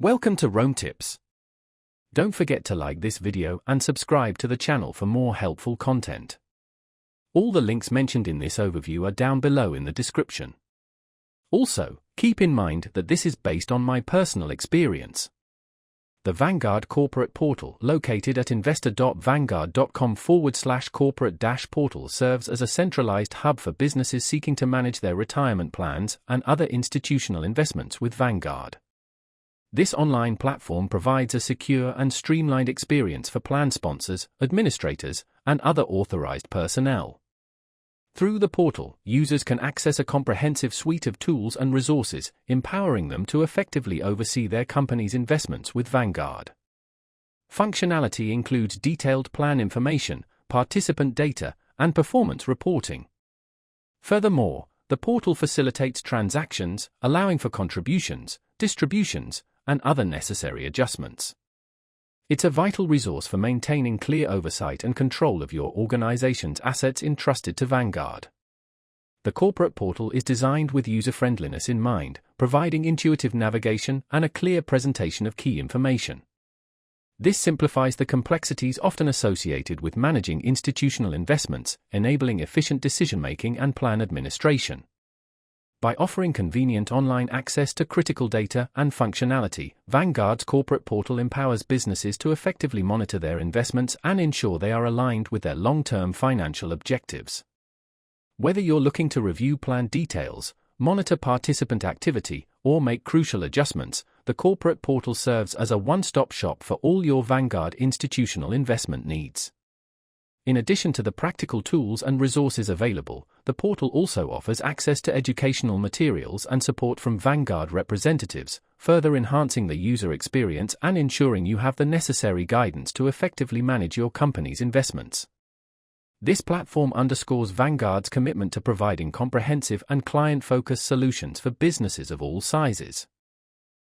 Welcome to Rome Tips. Don't forget to like this video and subscribe to the channel for more helpful content. All the links mentioned in this overview are down below in the description. Also, keep in mind that this is based on my personal experience. The Vanguard corporate portal, located at investor.vanguard.com/corporate-portal, serves as a centralized hub for businesses seeking to manage their retirement plans and other institutional investments with Vanguard. This online platform provides a secure and streamlined experience for plan sponsors, administrators, and other authorized personnel. Through the portal, users can access a comprehensive suite of tools and resources, empowering them to effectively oversee their company's investments with Vanguard. Functionality includes detailed plan information, participant data, and performance reporting. Furthermore, the portal facilitates transactions, allowing for contributions, distributions, and other necessary adjustments. It's a vital resource for maintaining clear oversight and control of your organization's assets entrusted to Vanguard. The corporate portal is designed with user-friendliness in mind, providing intuitive navigation and a clear presentation of key information. This simplifies the complexities often associated with managing institutional investments, enabling efficient decision-making and plan administration. By offering convenient online access to critical data and functionality, Vanguard's corporate portal empowers businesses to effectively monitor their investments and ensure they are aligned with their long-term financial objectives. Whether you're looking to review plan details, monitor participant activity, or make crucial adjustments, the corporate portal serves as a one-stop shop for all your Vanguard institutional investment needs. In addition to the practical tools and resources available, the portal also offers access to educational materials and support from Vanguard representatives, further enhancing the user experience and ensuring you have the necessary guidance to effectively manage your company's investments. This platform underscores Vanguard's commitment to providing comprehensive and client-focused solutions for businesses of all sizes.